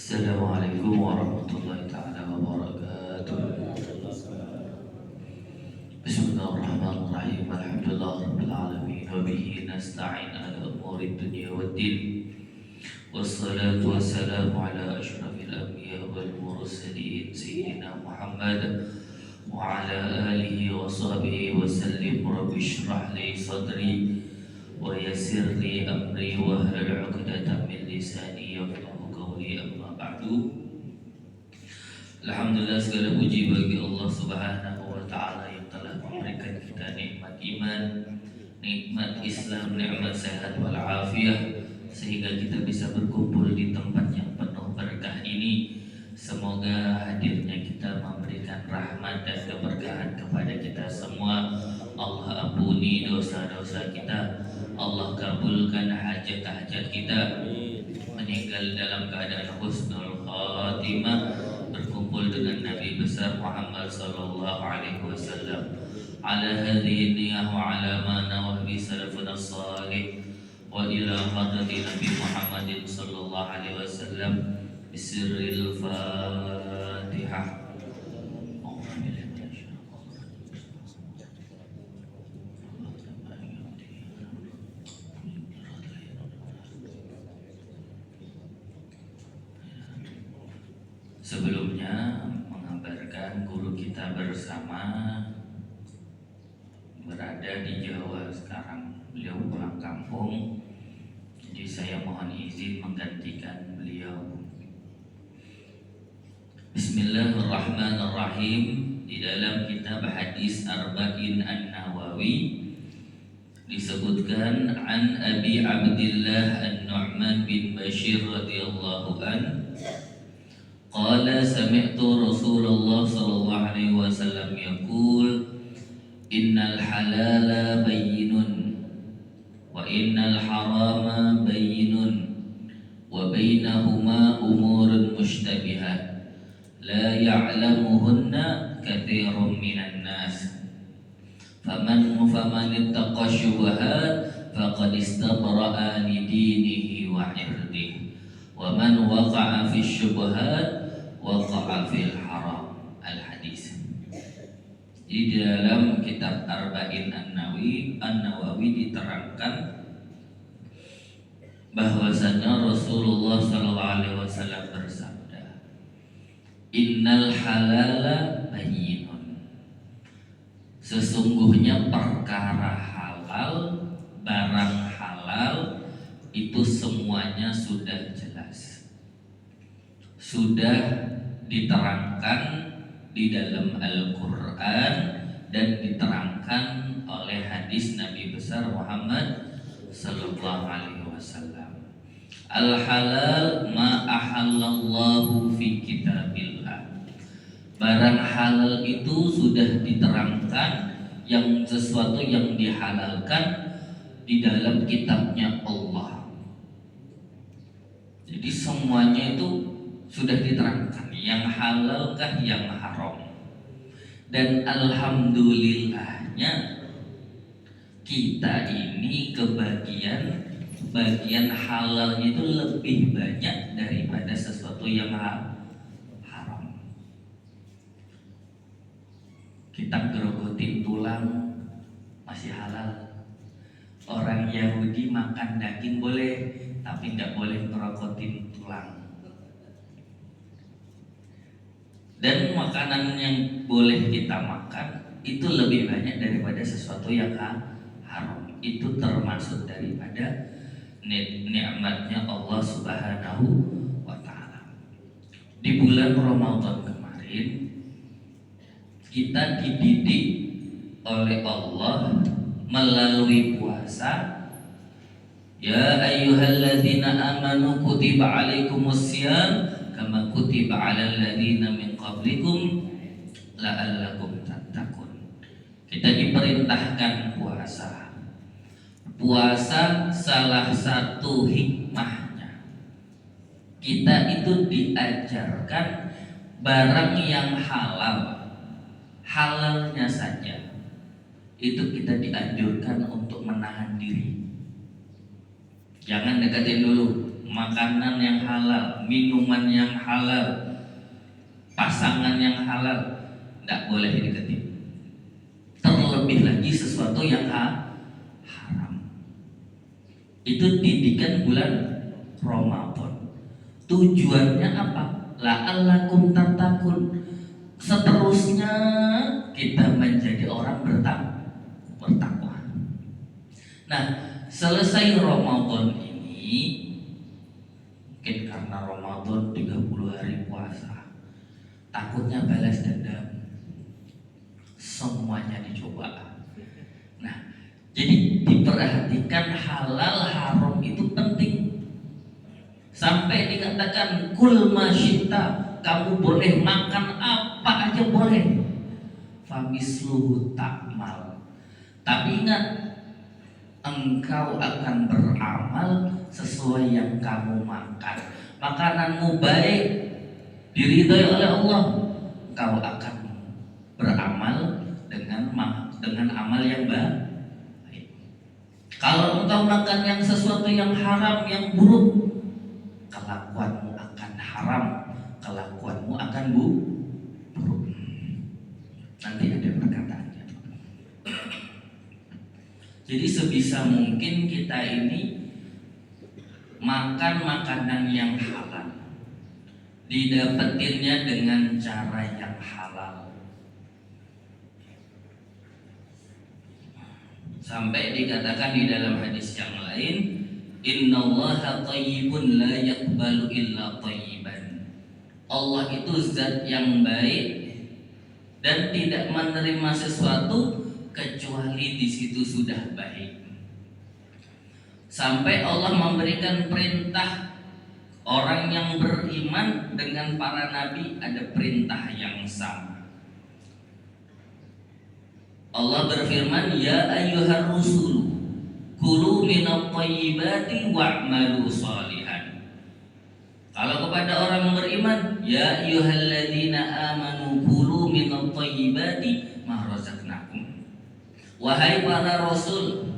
Assalamualaikum warahmatullahi taala wabarakatuh. Bismillahirrahmanirrahim. Alhamdulillahirabbil alamin wa bihi nasta'in ala umuri dunya waddin. Wassalatu wassalamu ala asyrafil anbiya wal mursalin sayyidina Muhammad wa ala alihi wa sahbihi wa sallim. Rabbi shrah li sadri wa yassir li amri wa hlul 'uqdatam min lisani yafqahu qawli. Amma ba'du. Alhamdulillah, segala puji bagi Allah Subhanahu wa taala yang telah memberikan kita nikmat iman, nikmat Islam, nikmat sehat wal afiyah, sehingga kita bisa berkumpul di tempat yang penuh berkah ini. Semoga hadirnya kita memberikan rahmat dan keberkahan kepada kita semua. Allah ampuni dosa-dosa kita, Allah kabulkan hajat-hajat kita, meninggal dalam keadaan husnul khatimah, berkumpul dengan Nabi besar Muhammad sallallahu alaihi wasallam. Ala hadhihi niyah wa ala ma nawah bi salafuna salih wa ila hadrati Nabi Muhammadin sallallahu alaihi wasallam bisirril Fatihah. Sebelumnya mengabarkan guru kita bersama berada di Jawa sekarang. Beliau pulang kampung, jadi saya mohon izin menggantikan beliau. Bismillahirrahmanirrahim. Di dalam kitab Hadis Arba'in An-Nawawi disebutkan an Abi Abdillah An-Nu'man bin Bashir radhiyallahu an qala sami'tu Rasulullah sallallahu alaihi wasallam yaqul innal halala bayyinun wa innal harama bayyinun wa bainahuma umurun mushtabihat la ya'lamuhunna katsirun minan nas faman ittaqa syubhat faqad istabra'a li dinihi wa 'irdihi wa man waqa'a fi syubhat waqa'a fil haram. Al-hadis. Di dalam kitab Arba'in An-Nawawi diterangkan bahwasanya Rasulullah sallallahu alaihi wasallam bersabda, innal halala bayyinun. Sesungguhnya perkara halal, barang halal itu semuanya sudah jelas, sudah diterangkan di dalam Al-Quran dan diterangkan oleh hadis Nabi besar Muhammad sallallahu alaihi wasallam. Al-halal ma ahallallahu fi kitabillah. Barang halal itu sudah diterangkan, yang sesuatu yang dihalalkan di dalam kitabnya Allah. Jadi semuanya itu sudah diterangkan, yang halalkah yang haram. Dan alhamdulillahnya kita ini bagian halalnya itu lebih banyak daripada sesuatu yang haram. Kita gerogotin tulang masih halal. Orang Yahudi makan daging boleh, tapi nggak boleh ngerogotin tulang. Dan makanan yang boleh kita makan itu lebih banyak daripada sesuatu yang haram. Itu termasuk daripada nikmatnya Allah Subhanahu wa taala. Di bulan Ramadan kemarin kita dididik oleh Allah melalui puasa. Ya ayyuhalladzina amanu kutiba alaikumussyam kama kutiba alal ladzina min qablikum la'allakum tattaqun. Kita diperintahkan puasa. Puasa salah satu hikmahnya, kita itu diajarkan barang yang halalnya saja itu kita dianjurkan untuk menahan diri. Jangan deketin dulu, makanan yang halal, minuman yang halal, pasangan yang halal, nggak boleh dideketin. Terlebih lagi sesuatu yang haram. Itu didikan bulan Ramadan. Tujuannya apa? La'allakum tattaqun. Seterusnya kita menjadi orang bertakwa. Nah, selesai Ramadan ini, mungkin karena Ramadan 30 hari puasa, takutnya balas dendam, semuanya dicoba. Nah, jadi diperhatikan halal haram itu penting. Sampai dikatakan kul masyita, kamu boleh makan apa aja boleh. Famisluhu ta'mal. Tapi ingat, engkau akan beramal sesuai yang kamu makan. Makananmu baik, diridhai oleh Allah, engkau akan beramal dengan amal yang baik. Kalau engkau makan yang sesuatu yang haram, yang buruk, kelakuanmu akan haram, kelakuanmu akan buruk. Nanti ada perkataannya. Jadi sebisa mungkin kita ini makan makanan yang halal, didapetinnya dengan cara yang halal. Sampai dikatakan di dalam hadis yang lain, innallaha thayyibun la yaqbalu illa thayyiban. Allah itu zat yang baik dan tidak menerima sesuatu kecuali di situ sudah baik. Sampai Allah memberikan perintah, orang yang beriman dengan para nabi ada perintah yang sama. Allah berfirman, ya ayyuhar rusul kulu minat thayyibati wa'malu shalihan. Kalau kepada orang beriman, ya ayyuhalladzina amanu kulu minat thayyibati ma razaqnakum. Wahai para rasul,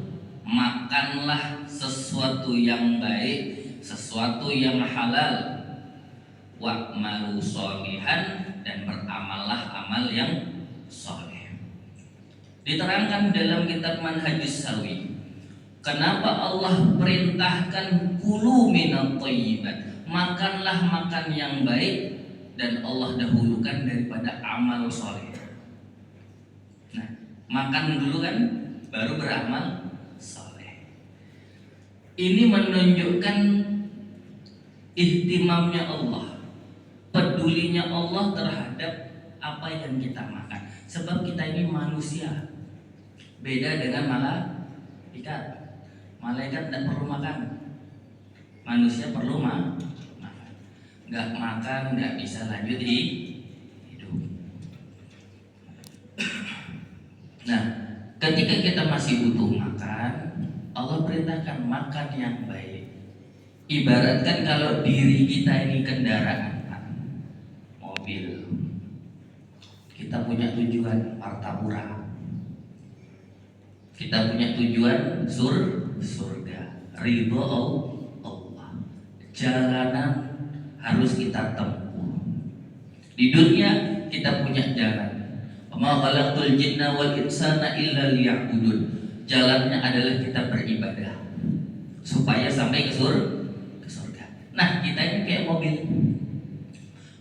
makanlah sesuatu yang baik, sesuatu yang halal, wa'malu shalihan, dan beramallah amal yang saleh. Diterangkan dalam kitab Manhajus Sawi, kenapa Allah perintahkan kulu minat thayyibat, makanlah makan yang baik, dan Allah dahulukan daripada amal soleh. Nah, makan dulu kan, baru beramal soleh. Ini menunjukkan ihtimamnya Allah, pedulinya Allah terhadap apa yang kita makan. Sebab kita ini manusia, beda dengan malaikat. Malaikat tidak perlu makan, manusia perlu makan. Nggak makan nggak bisa lanjut hidup. Nah, ketika kita masih butuh makan, Allah perintahkan makan yang baik. Ibaratkan kalau diri kita ini kendaraan, mobil, kita punya tujuan Martapura, kita punya tujuan surga, ridho Allah. Jalanan harus kita tempuh. Di dunia kita punya jalan. Wa khalaqtul jinna wal insana illa liya'budun. Jalannya adalah kita beribadah supaya sampai ke surga. Nah, kita ini kayak mobil.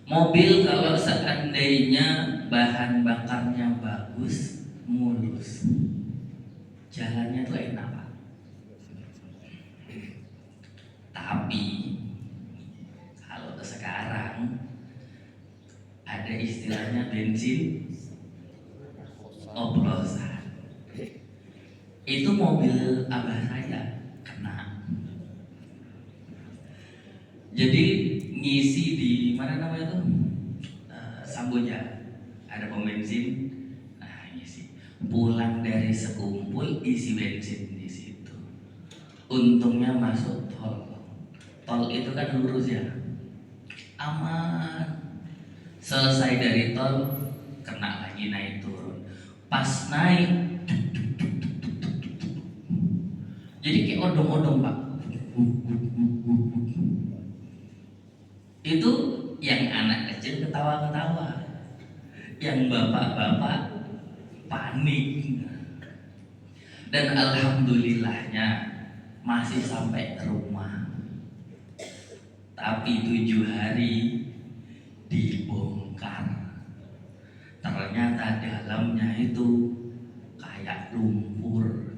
Mobil kalau seandainya bahan bakarnya bagus, mulus, jalannya tuh enak, Pak. Tapi kalau sekarang ada istilahnya bensin oplosan. Itu mobil abah saya kena. Jadi ngisi di mana namanya tuh, Samboja, ada pom bensin. Nah, ngisi. Pulang dari sekumpul isi bensin di situ. Untungnya masuk tol. Tol itu kan lurus ya, aman. Selesai dari tol, kena lagi naik turun. Pas naik, jadi kayak odong-odong, Pak. Itu yang anak kecil ketawa-ketawa, yang bapak-bapak panik. Dan alhamdulillahnya masih sampai ke rumah. Tapi 7 hari dibongkar. Ternyata dalamnya itu kayak lumpur.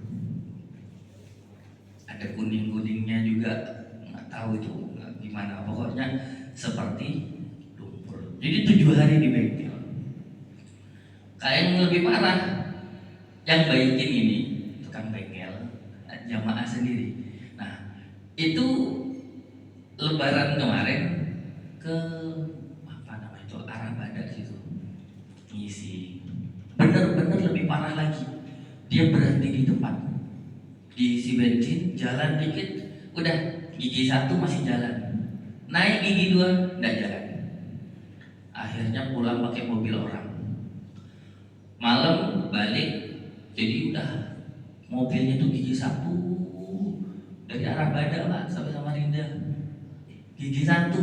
Ada kuning-kuningnya juga, nggak tahu itu gimana. Pokoknya seperti lumpur. Jadi 7 hari di bengkel. Kayak yang lebih parah, yang baikin ini tukang bengkel, jamaah sendiri. Nah, itu Lebaran kemarin ke apa namanya itu, arah Badak situ ngisi. Bener-bener lebih parah lagi. Dia berhenti di tempat, diisi bensin, jalan dikit, udah gigi 1 masih jalan, naik gigi 2 nggak jalan. Akhirnya pulang pakai mobil orang. Malam balik, jadi udah mobilnya tuh gigi 1 dari arah Badak Pak sampai Samarinda, gigi 1.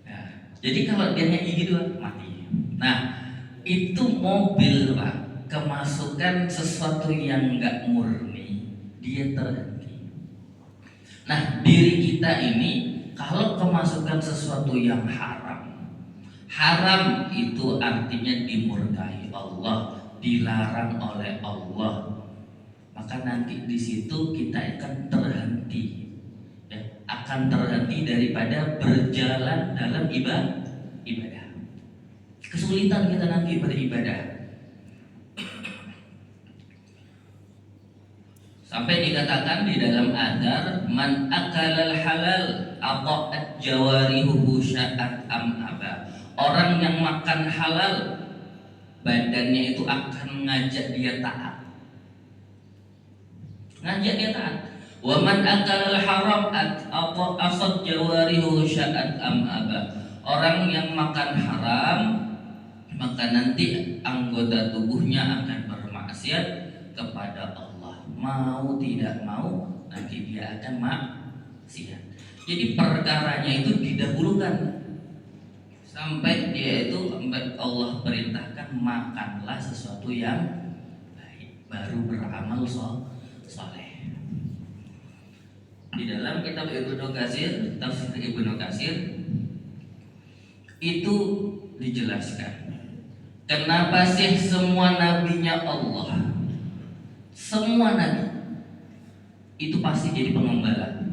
Ya, jadi kalau dia naik gigi 2 mati. Nah, itu mobil Pak kemasukan sesuatu yang nggak murni, dia terhenti. Nah, diri kita ini kalau kemasukan sesuatu yang haram, haram itu artinya dimurkai Allah, dilarang oleh Allah. Maka nanti di situ kita akan terhenti, ya, akan terhenti daripada berjalan dalam ibadah. Kesulitan kita nanti beribadah. Sampai dikatakan di dalam azar, man akalal halal ata'at jawarihuhu sya'at am aba. Orang yang makan halal, badannya itu akan ngajak dia taat. Ngajak dia taat. Wa man akalal haram ata'at jawarihuhu sya'at am aba. Orang yang makan haram, maka nanti anggota tubuhnya akan bermaksiat kepada Allah. Mau tidak mau nanti dia akan maksiat. Jadi perkaranya itu didahulukan sampai dia itu Allah perintahkan makanlah sesuatu yang baik, baru beramal soleh. Di dalam kitab Ibnu Katsir, tafsir Ibnu Katsir itu dijelaskan kenapa sih semua nabinya Allah, semua nabi itu pasti jadi pengembala.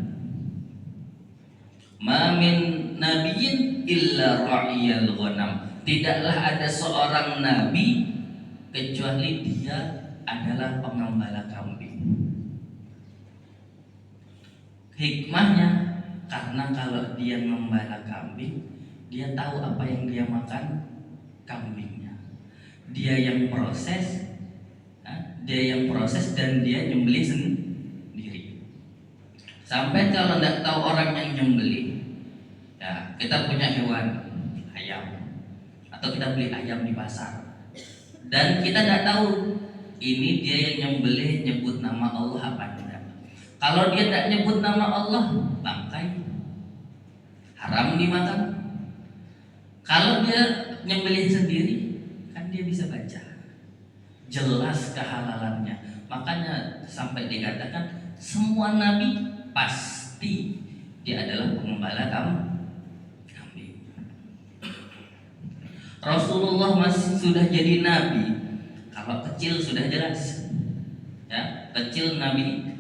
Ma min nabiyyin illa ra'iyal ghanam. Tidaklah ada seorang nabi kecuali dia adalah pengembala kambing. Hikmahnya karena kalau dia mengembala kambing, dia tahu apa yang dia makan kambingnya. Dia yang proses, dan dia nyembelih sendiri. Sampai kalau tidak tahu orang yang nyembelih, ya kita punya hewan ayam, atau kita beli ayam di pasar, dan kita tidak tahu ini dia yang nyembelih nyebut nama Allah apa tidak. Kalau dia tidak nyebut nama Allah, bangkai, haram dimakan. Kalau dia nyembelih sendiri, kan dia bisa baca jelas kehalalannya. Makanya sampai dikatakan semua nabi pasti dia adalah pengembala kambing. Rasulullah masih sudah jadi nabi. Kalau kecil sudah jelas, ya, kecil nabi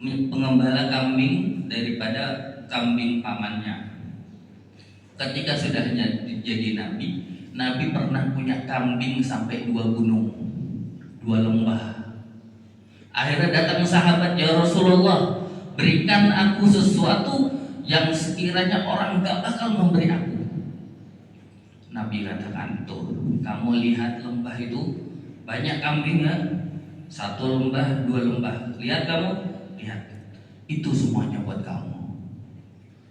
pengembala kambing daripada kambing pamannya. Ketika sudah jadi nabi, Nabi pernah punya kambing sampai 2 gunung, 2 lembah. Akhirnya datang sahabat, ya Rasulullah, berikan aku sesuatu yang sekiranya orang gak bakal memberi aku. Nabi katakan, tuh, kamu lihat lembah itu banyak kambingnya, 1 lembah, 2 lembah. Lihat kamu, lihat, itu semuanya buat kamu.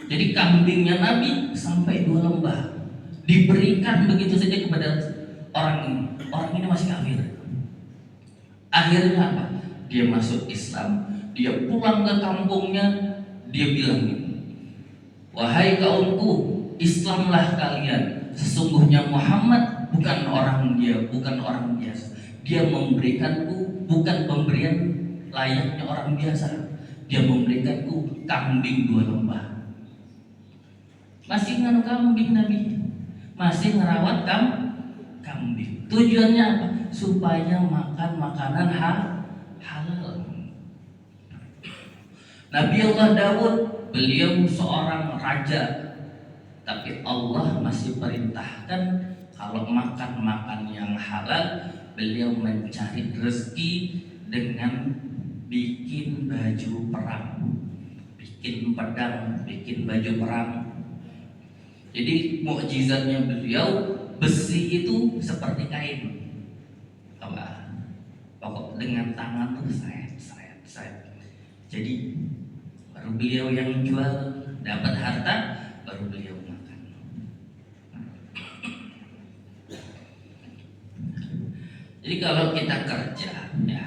Jadi kambingnya Nabi sampai 2 lembah diberikan begitu saja kepada orang ini. Orang ini masih kafir. Akhirnya apa? Dia masuk Islam, dia pulang ke kampungnya, dia bilang, Wahai kaumku, Islamlah kalian. Sesungguhnya Muhammad bukan orang biasa. Dia memberikanku bukan pemberian layaknya orang biasa. Dia memberikanku kambing 2 lembah. Masih nganu kambing Nabi, masih ngerawat kambing. Tujuannya apa? Supaya makan makanan halal. Nabi Allah Daud, beliau seorang raja, tapi Allah masih perintahkan kalau makan yang halal, beliau mencari rezeki dengan bikin baju perang, bikin pedang, bikin baju perang. Jadi mukjizatnya beliau, besi itu seperti kain. Pokok dengan tangan tuh seret. Jadi baru beliau yang jual, dapat harta, baru beliau makan. Jadi kalau kita kerja, ya,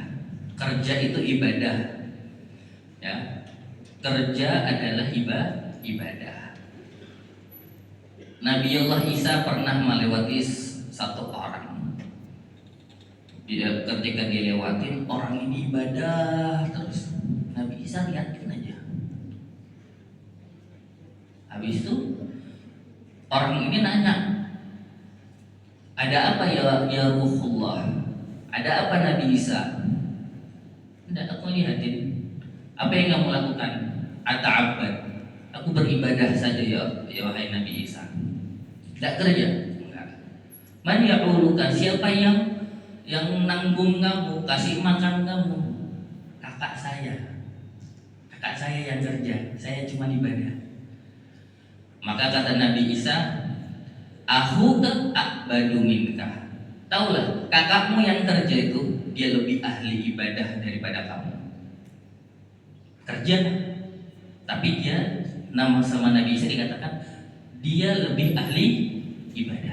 kerja itu ibadah, ya, kerja adalah ibadah. Nabi Allah Isa pernah melewati satu orang. Ketika dia lewatin, orang ini ibadah terus. Nabi Isa liatin aja. Habis itu orang ini nanya, ada apa ya Ruhullah? Ada apa Nabi Isa? Tidak, aku lihatin. Apa yang kamu lakukan? Ata'abbad. Aku beribadah saja ya wahai Nabi Isa. Tidak kerja. Enggak. Man ya'uluka, siapa yang nanggung kamu, kasih makan kamu? Kakak saya yang kerja, saya cuma ibadah. Maka kata Nabi Isa, akhuka a'badu minka. Taulah, kakakmu yang kerja itu dia lebih ahli ibadah daripada kamu. Kerja, tapi dia nama sama Nabi Isa dikatakan dia lebih ahli ibadah.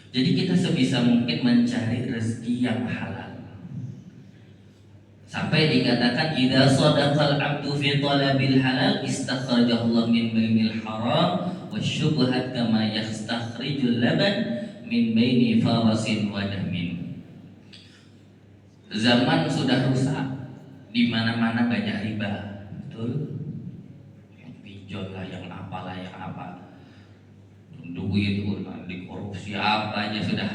Jadi kita sebisa mungkin mencari rezeki yang halal. Sampai dikatakan idza sadaqal 'abdu fi talabil halal istakhrajahu Allah min bainil haram wasyubhat kama yastakhrijul laban min baini farasin wa dahmin. Zaman sudah rusak, di mana-mana banyak riba, betul? Yang pinjol lah, yang apalah, yang apa, duit dikorupsi apa aja sudah.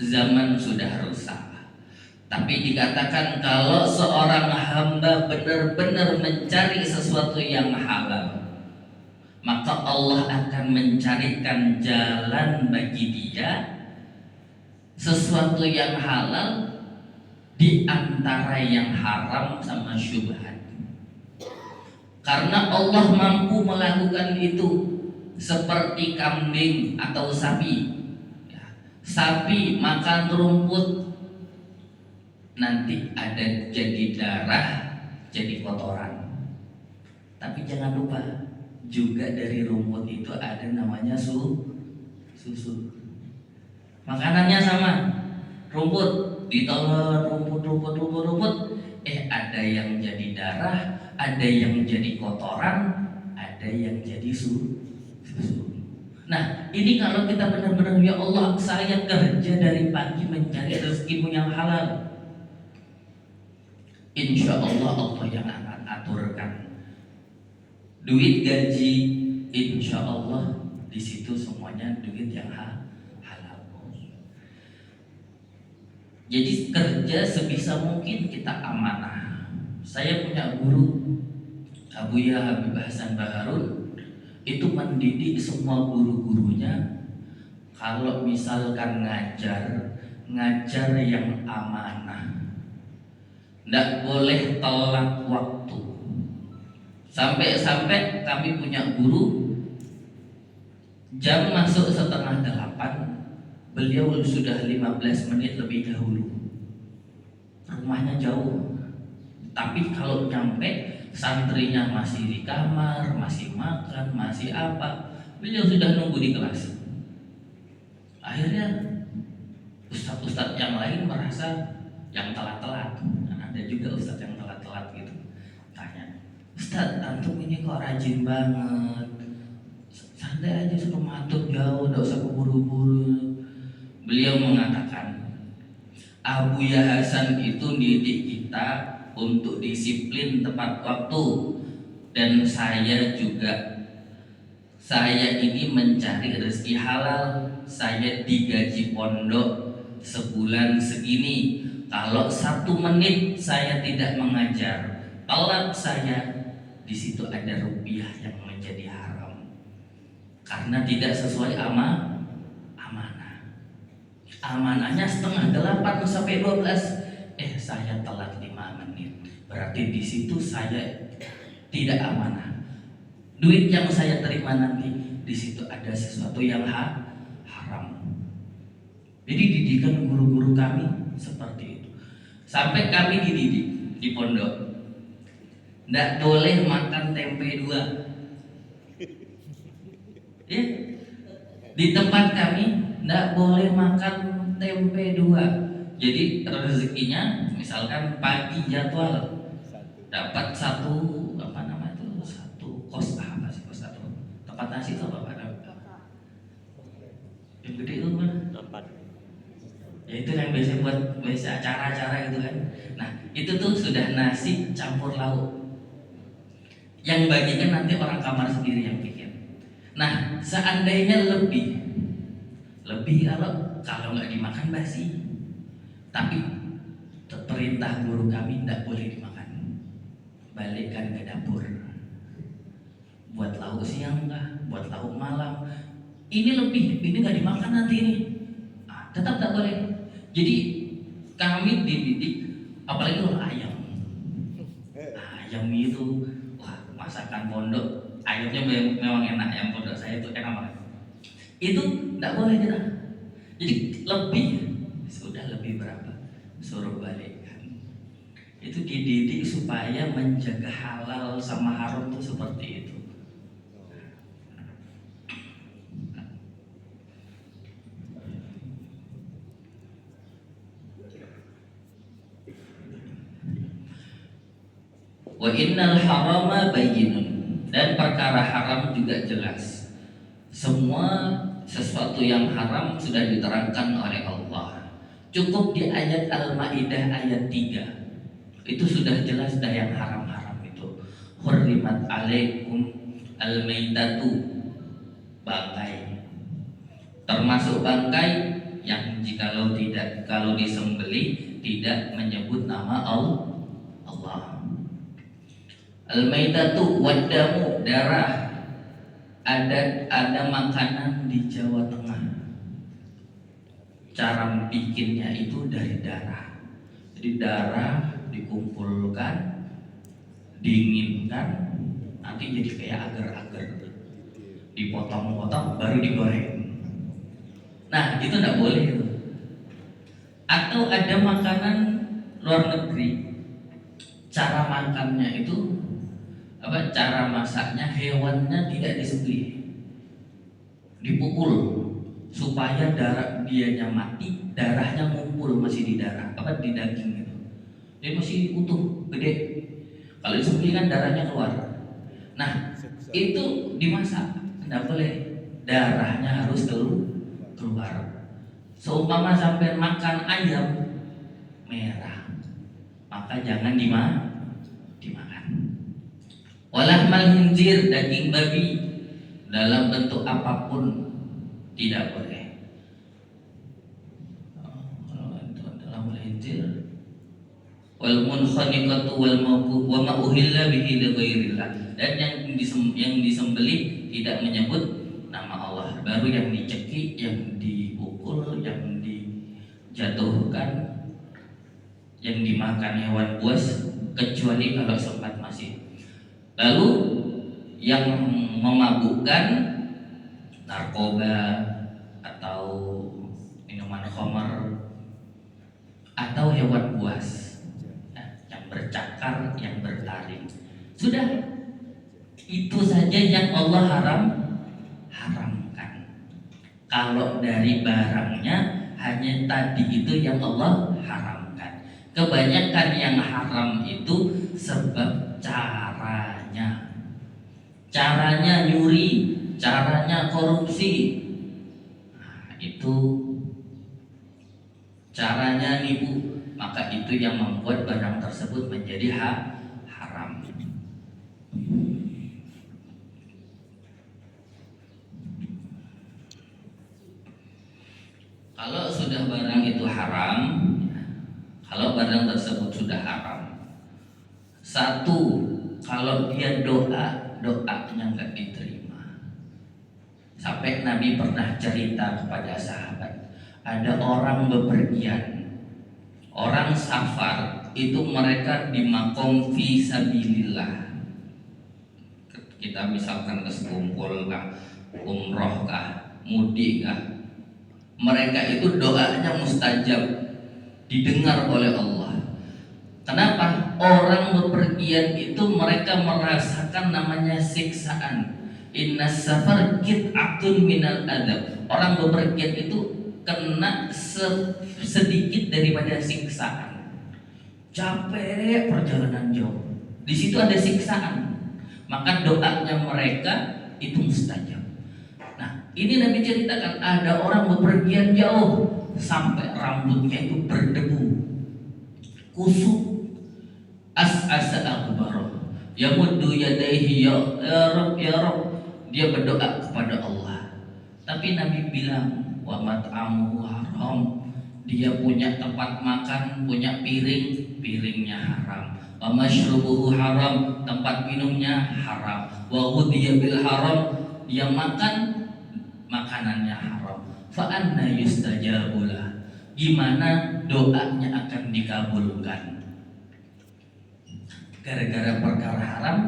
Zaman sudah rusak. Tapi dikatakan kalau seorang hamba benar-benar mencari sesuatu yang halal, maka Allah akan mencarikan jalan bagi dia sesuatu yang halal di antara yang haram sama syubhat. Karena Allah mampu melakukan itu. Seperti kambing atau sapi. Sapi makan rumput, nanti ada jadi darah, jadi kotoran. Tapi jangan lupa, juga dari rumput itu ada namanya susu. Makanannya sama, rumput, ditelan rumput. Ada yang jadi darah, ada yang jadi kotoran, ada yang jadi susu. Nah, ini kalau kita benar-benar ya Allah, saya kerja dari pagi mencari rezekimu yang halal, insya Allah Allah yang akan aturkan. Duit gaji, insya Allah di situ semuanya duit yang halal. Jadi kerja sebisa mungkin kita amanah. Saya punya guru Abuya Habib Hasan Baharun, itu mendidik semua guru-gurunya kalau misalkan ngajar yang amanah, tidak boleh telat waktu. Sampai kami punya guru jam masuk 7:30, beliau sudah 15 menit lebih dahulu. Rumahnya jauh, tapi kalau nyampe santrinya masih di kamar, masih makan, masih apa, beliau sudah nunggu di kelas. Akhirnya ustadz yang lain merasa yang telat-telat. Ada juga ustadz yang telat-telat gitu. Tanya, Ustaz, antum ini kok rajin banget, santai aja, suruh matuk jauh, gak usah keburu-buru. Beliau mengatakan, Abu Ya Hasan itu didik kita untuk disiplin tepat waktu. Dan saya juga, saya ini mencari rezeki halal. Saya digaji pondok sebulan segini. Kalau 1 menit saya tidak mengajar, telat saya, di situ ada rupiah yang menjadi haram karena tidak sesuai amanah. Amanahnya 7:30 sampai 12. Saya telat 5 menit. Berarti di situ saya tidak amanah. Duit yang saya terima nanti, di situ ada sesuatu yang haram. Jadi didikan guru-guru kami seperti itu. Sampai kami dididik di pondok, nggak boleh makan tempe 2. Ya, di tempat kami nggak boleh makan tempe 2. Jadi rezekinya, misalkan pagi jadwal dapat 1 kos, apa sih kos 1 tempat nasi itu apa yang gede itu mana? Ya itu yang biasa acara-acara gitu kan. Nah itu tuh sudah nasi campur lauk. Yang bagikan nanti orang kamar sendiri yang bikin. Nah seandainya lebih kalau nggak dimakan basi. Tapi perintah guru kami tidak boleh dimakan. Balikkan ke dapur. Buat lauk siang kah, buat lauk malam. Ini lebih, ini nggak dimakan nanti ini. Tetap tak boleh. Jadi kami dididik, apalagi kalau ayam. Ayam itu, masakan pondok, ayamnya memang enak. Ayam pondok saya itu enak banget. Itu tidak boleh kita. Jadi sudah lebih berapa? Suruh balikkan. Itu dididik supaya menjaga halal sama haram itu seperti itu. Wa innal harama bayyinun, dan perkara haram juga jelas. Semua sesuatu yang haram sudah diterangkan oleh Allah. Cukup di ayat Al-Maidah ayat 3. Itu sudah jelas dah yang haram-haram itu. Hurrimat alaikum al-maitatu, bangkai. Termasuk bangkai yang kalau disembelih tidak menyebut nama Allah. Al-maitatu wadamu, darah. Ada makanan di Jawa Tengah, cara bikinnya itu dari darah. Jadi darah dikumpulkan, dinginkan, nanti jadi kayak agar-agar, dipotong-potong baru digoreng. Nah itu tidak boleh itu. Atau ada makanan luar negeri, cara makannya itu cara masaknya, hewannya tidak disembelih, dipukul supaya darah dianya mati, darahnya ngumpul masih di darah, di daging gitu. Jadi masih utuh, gede. Kalau disembelih kan darahnya keluar. Nah itu dimasak, tidak boleh, darahnya harus keluar. Seumpama sampai makan ayam merah, maka jangan dimakan. Walahmal khinzir, daging babi dalam bentuk apapun tidak boleh. Walahmal khinzir wal munkhaniqatu wal mawquf wa ma uhilla bihi li ghairillah, dan yang disembelih tidak menyebut nama Allah. Baru yang dicekik, yang dipukul, yang dijatuhkan, yang dimakan hewan buas, kecuali kalau sempat masih. Lalu yang memabukkan, narkoba atau minuman khamar atau hewan buas, yang bercakar, yang bertaring, sudah itu saja yang Allah haramkan. Kalau dari barangnya hanya tadi itu yang Allah haramkan. Kebanyakan yang haram itu sebab caranya. Caranya nyuri, caranya korupsi. Nah, itu caranya nipu, maka itu yang membuat barang tersebut menjadi haram. Kalau sudah barang itu haram, kalau barang tersebut sudah haram, satu, kalau dia doanya nggak diterima. Sampai Nabi pernah cerita kepada sahabat, ada orang bepergian, orang safar, itu mereka di makom fi sabilillah. Kita misalkan sekumpul kah, umroh kah, mudik kah, mereka itu doanya mustajab, didengar oleh Allah. Kenapa? Orang bepergian itu mereka merasakan namanya siksaan. Innas safar qit'atun minal adab. Orang bepergian itu kena sedikit daripada siksaan. Capek perjalanan jauh. Di situ ada siksaan. Maka doanya mereka itu mustajab. Nah, ini Nabi ceritakan ada orang bepergian jauh sampai rambutnya itu berdebu, kusut, as'asa akbar, yamuddu yadayhi ya Rabb ya Rabb. Dia berdoa kepada Allah, tapi Nabi bilang wa mat'amuhu haram. Dia punya tempat makan, punya piring, piringnya haram. Wa mashrubuhu haram, tempat minumnya haram. Wa ghudhiya bil haram, dia makan makanannya haram. Fa anna yustajabulah, gimana doanya akan dikabulkan? Gara-gara perkara haram,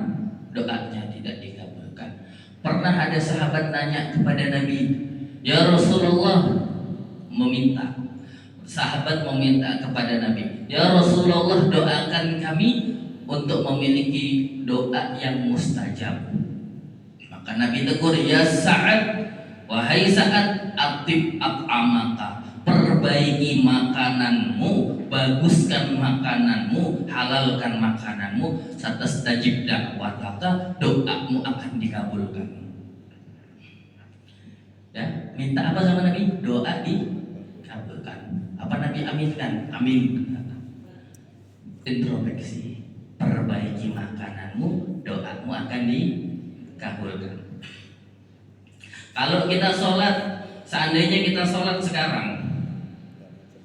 doanya tidak dikabulkan. Pernah ada sahabat nanya kepada Nabi, ya Rasulullah, meminta. Sahabat meminta kepada Nabi, ya Rasulullah, doakan kami untuk memiliki doa yang mustajab. Maka Nabi tegur, ya Sa'ad, wahai Sa'ad, atib at'amaka, perbaiki makananmu, baguskan makananmu, halalkan makananmu, satastajib da'wataka, doamu akan dikabulkan. Ya, minta apa sama Nabi? Doa dikabulkan. Apa Nabi aminkan? Amin. Introspeksi, perbaiki makananmu, doamu akan dikabulkan. Kalau kita sholat, seandainya kita sholat sekarang,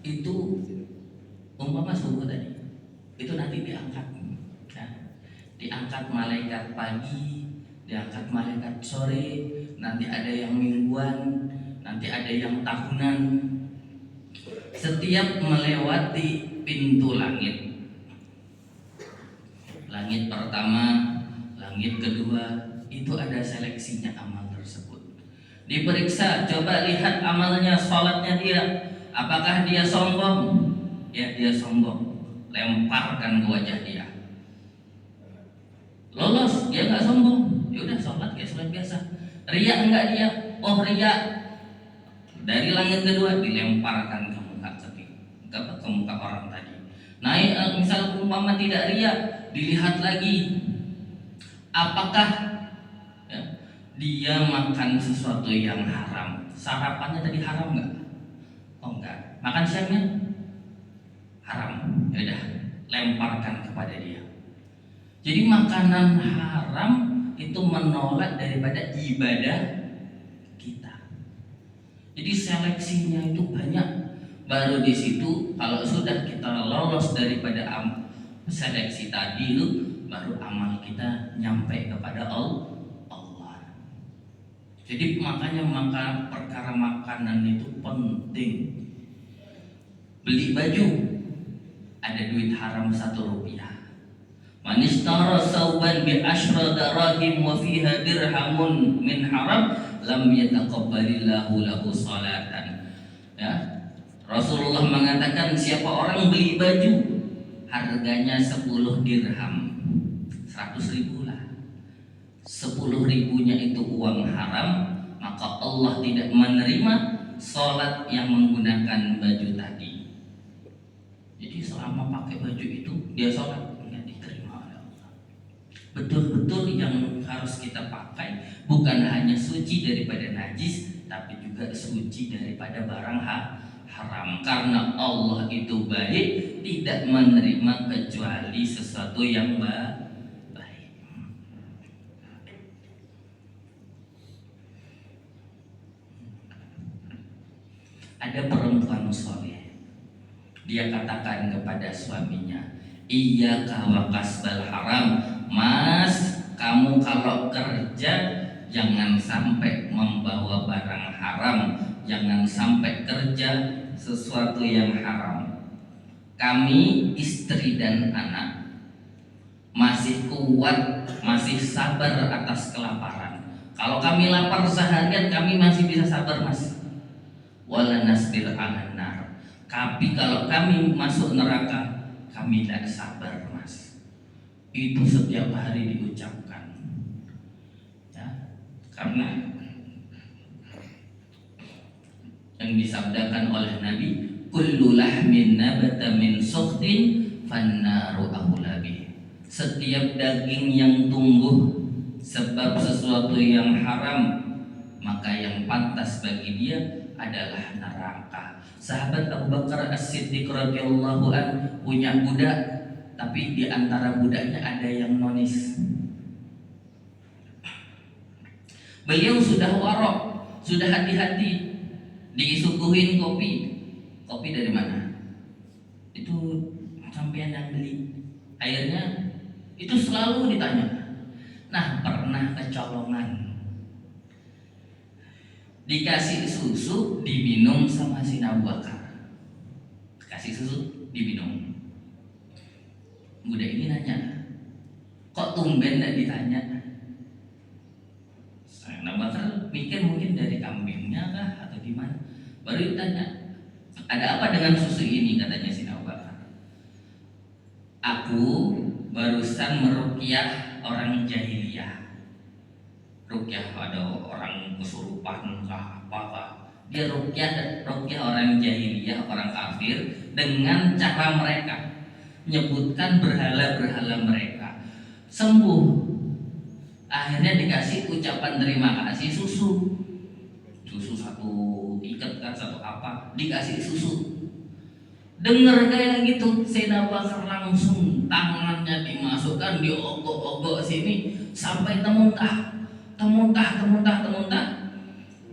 itu umpama subuh tadi, itu nanti diangkat, ya. Diangkat malaikat pagi, diangkat malaikat sore, nanti ada yang mingguan, nanti ada yang tahunan. Setiap melewati pintu langit, langit pertama, langit kedua, itu ada seleksinya amal tersebut. Diperiksa, coba lihat amalnya, sholatnya dia, apakah dia sombong? Ya, dia sombong, lemparkan ke wajah dia. Lolos, dia nggak sombong, ya udah sholat kayak sholat biasa. Riya enggak dia? Oh riya. Dari langit kedua dilemparkan ke muka orang tadi. Naik, misal umpama tidak riya, dilihat lagi, apakah ya, dia makan sesuatu yang haram. Sarapannya tadi haram enggak? Oh enggak. Makan siangnya haram. Ya udah, lemparkan kepada dia. Jadi makanan haram itu menolak daripada ibadah kita. Jadi seleksinya itu banyak. Baru di situ kalau sudah kita lolos daripada seleksi tadi itu, baru amal kita nyampe kepada Allah. Jadi makanya perkara makanan itu penting. Beli baju, ada duit haram 1 rupiah. Man ishtara sauban bi asyra darahim wa fiha dirhamun min haram lam yataqabbalillahu lahu salatan. Ya, Rasulullah mengatakan siapa orang beli baju harganya 10 dirham, 100.000 lah, 10.000-nya itu uang haram, maka Allah tidak menerima sholat yang menggunakan baju tadi. Jadi selama pakai baju itu dia sholat nggak diterima oleh Betul-betul yang harus kita pakai bukan hanya suci daripada najis, tapi juga suci daripada barang haram. Karena Allah itu baik, tidak menerima kecuali sesuatu yang baik. Ada perempuan soleh, dia katakan kepada suaminya, iyyaka wa kasbal haram, mas, kamu kalau kerja jangan sampai membawa barang haram, jangan sampai kerja sesuatu yang haram. Kami istri dan anak masih kuat, masih sabar atas kelaparan. Kalau kami lapar seharian kami masih bisa sabar, mas. Wala nasbir 'alan nar. Tapi kalau kami masuk neraka, kami tidak sabar, mas. Itu setiap hari diucapkan, ya, karena yang disabdakan oleh Nabi, kullu lahmin nabata min sukhtin fannaru aula bih. Setiap daging yang tumbuh sebab sesuatu yang haram, maka yang pantas bagi dia adalah neraka. Sahabat Abu Bakar As-Siddiq radhiyallahu an punya budak, tapi di antara budaknya ada yang nonis. Beliau sudah warok, sudah hati-hati, disuguhin kopi. Kopi dari mana? Itu sampean yang beli. Akhirnya itu selalu ditanya. Nah, pernah kecolongan, dikasih susu diminum sama si Abu Bakar. Kasih susu diminum. Budak ini nanya, kok tumben tidak ditanya? Abu Bakar mikir mungkin dari kambingnya kah atau gimana. Baru ditanya, ada apa dengan susu ini? Katanya si Abu Bakar, aku barusan meruqyah orang jahiliyah. Ruqyah ada orang kesurupan kah apa. Dia ruqyah orang jahiliyah, orang kafir dengan cara mereka menyebutkan berhala-berhala mereka, sembuh. Akhirnya dikasih ucapan terima kasih susu satu ikat kan, satu apa, dikasih susu. Dengar kayak gitu, Sayyidina Abu Bakar langsung tangannya dimasukkan, diogok-ogok sini sampai temuntah.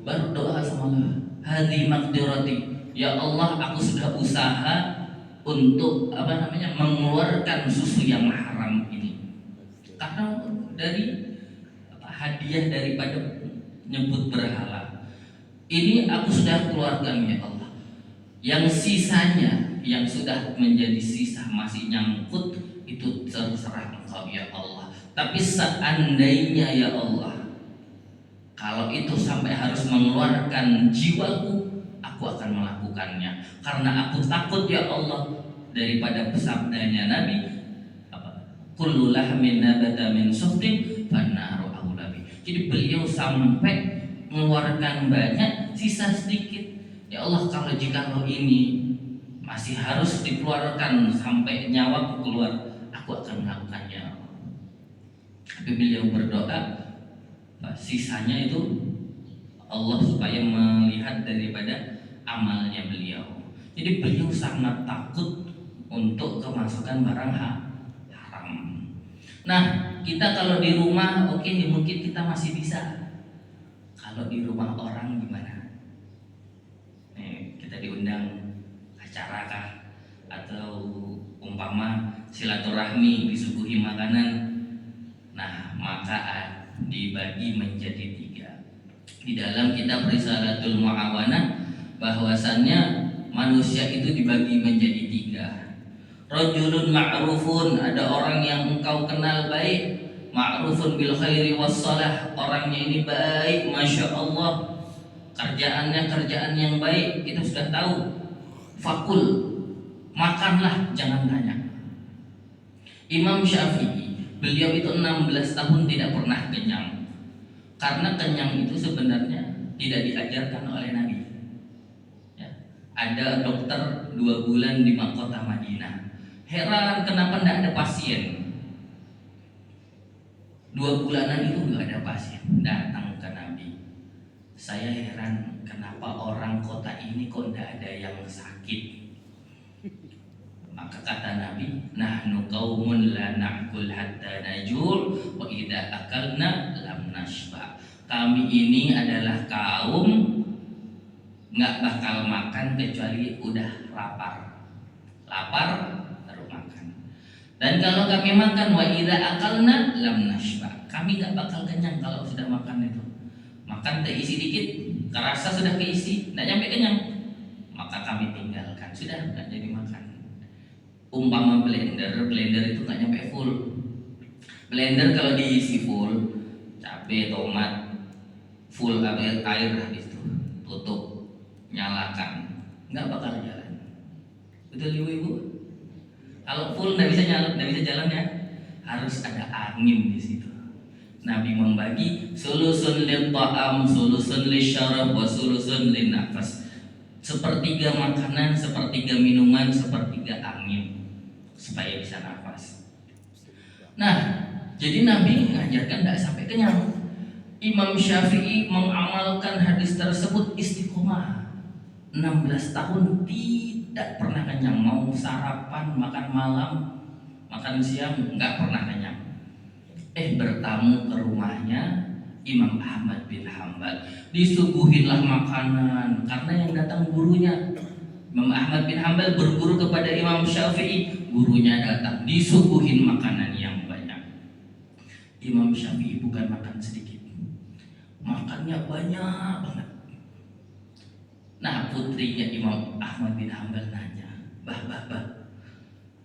Baru doa sama Allah, hadi maqdirati, ya Allah, aku sudah usaha untuk mengeluarkan susu yang haram ini, karena dari hadiah daripada nyebut berhala ini aku sudah keluarkan, ya Allah. Yang sisanya, yang sudah menjadi sisa masih nyangkut, itu terserah Engkau, ya Allah. Tapi seandainya, ya Allah, kalau itu sampai harus mengeluarkan jiwaku, aku akan melakukannya. Karena aku takut, ya Allah, daripada sabdanya Nabi, kullu lahmin nabata min suhtin fannaru aula bih. Jadi beliau sampai mengeluarkan banyak, sisa sedikit. Ya Allah, kalau ini masih harus dikeluarkan sampai nyawaku keluar, aku akan melakukannya. Tapi beliau berdoa, sisanya itu Allah supaya melihat daripada amalnya beliau. Jadi beliau sangat takut untuk kemasukan barang haram. Nah, kita kalau di rumah oke, mungkin kita masih bisa. Kalau di rumah orang gimana? Kita diundang acara kah? Atau umpama silaturahmi, disuguhi makanan. Nah, maka dibagi menjadi 3. Di dalam kitab Risalatul Mu'awanah bahwasannya manusia itu dibagi menjadi 3. Rajulun ma'rufun, ada orang yang engkau kenal baik, ma'rufun bil khairi wassalah, orangnya ini baik, masya Allah, kerjaannya kerjaan yang baik, kita sudah tahu. Fakul, makanlah, jangan tanya. Imam Syafi'i, beliau itu 16 tahun tidak pernah kenyang. Karena kenyang itu sebenarnya tidak diajarkan oleh Nabi, ya. Ada dokter 2 bulan di kota Madinah, heran kenapa tidak ada pasien. 2 bulanan itu nggak ada pasien datang ke Nabi. Saya heran kenapa orang kota ini kok nggak ada yang sakit. Maka kata Nabi, nahnu qaumun la na'kul hatta najul wa idza akalna lam nashba. Kami ini adalah kaum nggak bakal makan kecuali udah lapar. Lapar baru makan. Dan kalau kami makan wa idza akalna lam nashba. Kami nggak bakal kenyang kalau sudah makan itu. Makan terisi dikit, kerasa sudah keisi, nggak nyampe kenyang. Maka kami tinggalkan, sudah nggak jadi makan. Umpama blender itu nggak nyampe full. Blender kalau diisi full, cabai, tomat, full air habis itu, tutup, nyalakan, nggak bakal jalan. Betul ibu-ibu? Kalau full nggak bisa jalan ya, harus ada angin di situ. Nabi membagi sulusun lil ta'am, sulusun lil syarab, wa sulusun lin nafas. Sepertiga makanan, sepertiga minuman, sepertiga angin, supaya bisa nafas. Nah, jadi Nabi mengajarkan tidak sampai kenyang. Imam Syafi'i mengamalkan hadis tersebut istiqomah 16 tahun tidak pernah kenyang. Mau sarapan, makan malam, makan siang, nggak pernah kenyang. Bertamu ke rumahnya Imam Ahmad bin Hanbal, disuguhinlah makanan karena yang datang gurunya. Imam Ahmad bin Hanbal berguru kepada Imam Syafi'i, gurunya datang disuguhin makanan yang banyak. Imam Syafi'i bukan makan sedikit, makannya banyak banget. Nah, putrinya Imam Ahmad bin Hanbal nanya, bah,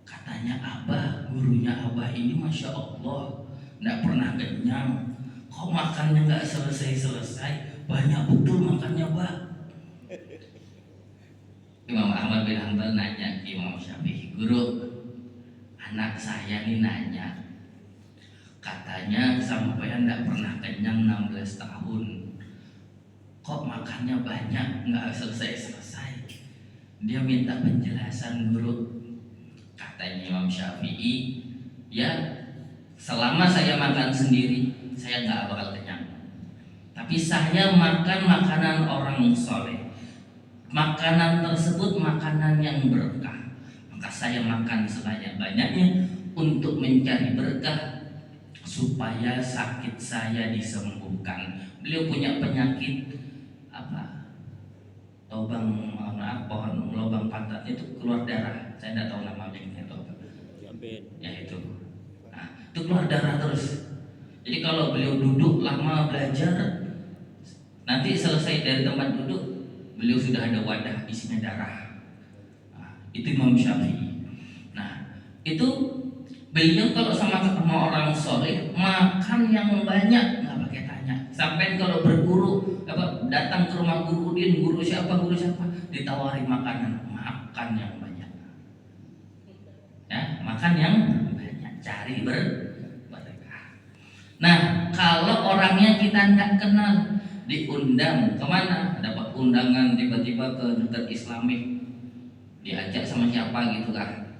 katanya abah, gurunya abah ini Masya Allah nggak pernah kenyang, kok makannya nggak selesai, banyak betul makannya bah. Imam Ahmad bin Hanbal nanya Imam Syafi'i, guru, anak saya nih nanya, katanya sampean nggak pernah kenyang 16 tahun, kok makannya banyak nggak selesai. Dia minta penjelasan guru. Katanya Imam Syafi'i, ya selama saya makan sendiri saya nggak bakal kenyang. Tapi saya makan makanan orang soleh, makanan tersebut makanan yang berkah, maka saya makan sebanyak-banyaknya untuk mencari berkah supaya sakit saya disembuhkan. Beliau punya penyakit lubang pantat itu keluar darah. Saya tidak tahu nama penyakitnya atau apa. Ya itu. Nah, itu keluar darah terus. Jadi kalau beliau duduk lama belajar, nanti selesai dari tempat duduk, beliau sudah ada wadah isinya darah. Nah, itu Imam Syafi'i. Nah, itu beliau kalau sama orang soleh makan yang banyak, nggak pakai tanya. Sampai kalau berguru, datang ke rumah guru siapa, ditawari makanan, makan yang banyak. Ya, makan yang banyak, cari berkah. Nah, kalau orangnya kita nggak kenal, diundang kemana? Dapat undangan tiba-tiba ke dekat Islamik, diajak sama siapa gitu kan?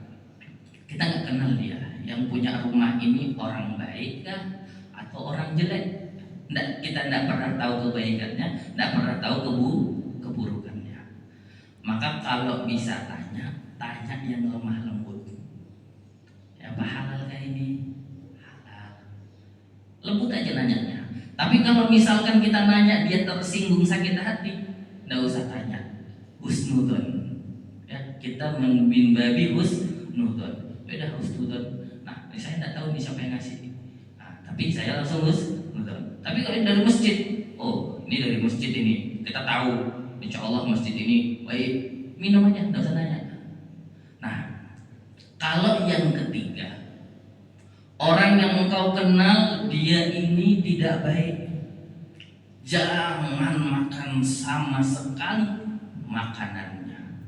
Kita nggak kenal dia. Yang punya rumah ini orang baik kah atau orang jelek? Kita tidak pernah tahu kebaikannya, tidak pernah tahu keburukannya. Maka kalau bisa tanya yang lemah lembut. Ya, apa halal kayak ini? Halal. Lembut aja nanyanya. Tapi kalau misalkan kita nanya dia tersinggung sakit hati, tidak usah tanya. Husnudon. Ya, kita membin babi husnudon. Beda husnudon. Nah, saya tidak tahu nih siapa yang ngasih. Nah, tapi saya langsung husnudon. Tapi kalau ini dari masjid, oh ini dari masjid ini, kita tahu, insya Allah masjid ini baik, minum aja, tidak usah nanya. Nah, kalau yang ketiga, orang yang engkau kenal dia ini tidak baik, jangan makan sama sekali makanannya.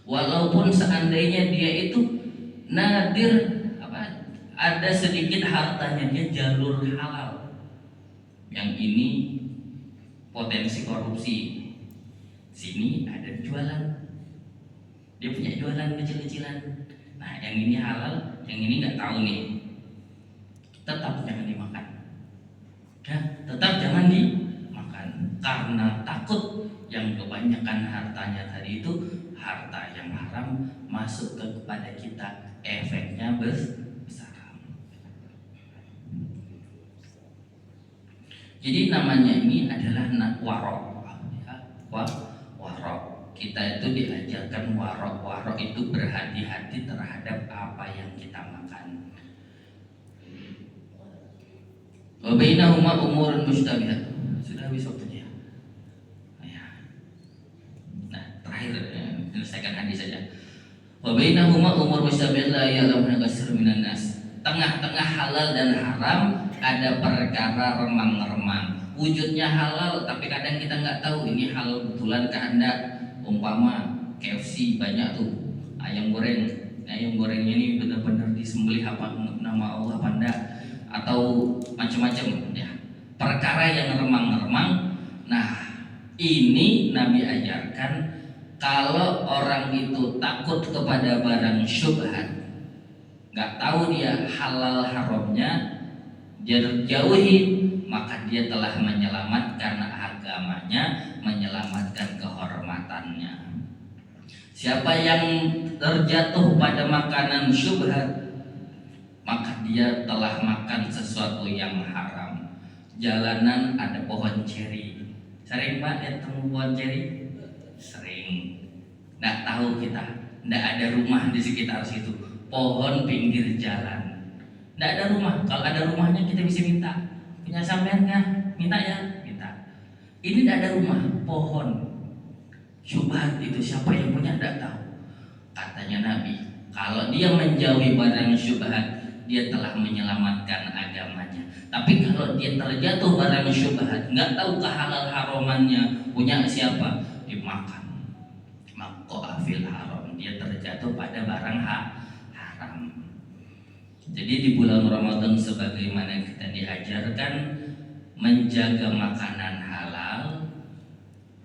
Walaupun seandainya dia itu nadir, ada sedikit hartanya, dia jalur halal. Yang ini potensi korupsi. Sini ada jualan, dia punya jualan kecil-kecilan. Nah, yang ini halal, yang ini nggak tahu nih, tetap jangan dimakan. Ya, tetap jangan dimakan karena takut yang kebanyakan hartanya tadi itu harta yang haram masuk kepada kita, efeknya besar. Jadi namanya ini adalah warok, ya, warok. Kita itu diajarkan warok. Warok itu berhati-hati terhadap apa yang kita makan. Wa bainahuma umurun mushtabihat. Sudah habis waktunya. Nah, terakhir menyelesaikan hadis saja. Wa bainahuma umur mushtabihat la ya'lamuna katsirun minan nas. Tengah-tengah halal dan haram ada perkara remang-remang. Wujudnya halal tapi kadang kita nggak tahu ini halal betulan ke Anda. Umpama KFC banyak tuh ayam goreng. Ayam gorengnya ini benar-benar disembelih apa nama Allah Anda atau macam-macam ya. Perkara yang remang-remang. Nah, ini Nabi ajarkan kalau orang itu takut kepada barang syubhat, nggak tahu dia halal haramnya, dia jauhi, maka dia telah menyelamatkan agamanya, menyelamatkan kehormatannya. Siapa yang terjatuh pada makanan syubhat, maka dia telah makan sesuatu yang haram. Jalanan ada pohon ceri, sering Pak lihat temu pohon ceri? Sering. Nggak tahu kita, nggak ada rumah di sekitar situ. Pohon pinggir jalan, nggak ada rumah. Kalau ada rumahnya kita bisa minta. Punya sampean nggak? Minta ya, minta. Ini nggak ada rumah, pohon syubhat itu siapa yang punya nggak tahu. Katanya Nabi, kalau dia menjauhi barang syubhat, dia telah menyelamatkan agamanya. Tapi kalau dia terjatuh barang syubhat, nggak tahu kehalal haramannya, punya siapa, dimakan. Maka fil haram, dia terjatuh pada barang haram. Jadi di bulan Ramadan sebagaimana kita diajarkan menjaga makanan halal,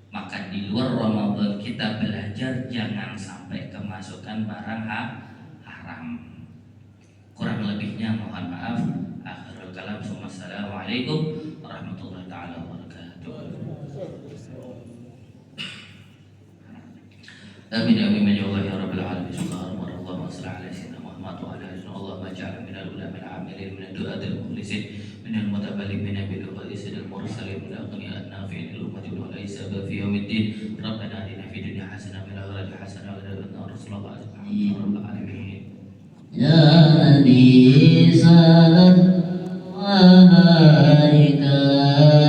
maka di luar Ramadan kita belajar jangan sampai kemasukan barang haram. Kurang lebihnya mohon maaf. Akhirul kalam. Wassalamualaikum warahmatullahi taala wabarakatuh. Amin amin ya Allah ya rabbil alamin. Subhanallah wa sallallahu ala sayyidina Muhammad wa ala alihi Allah maj'al min al-ulama al-amilin min ad-du'atil mukhlisin min al-mutaballighin bil qadis al-mursalin min aghniyat nafi'in al-ummati wa laysa fi yaumiddin. Rabbana atina fid dunya hasanah wa fil akhirati hasanah wa qina adzabannar. Rabbil alamin. Ya Nabi sallallahu alaihi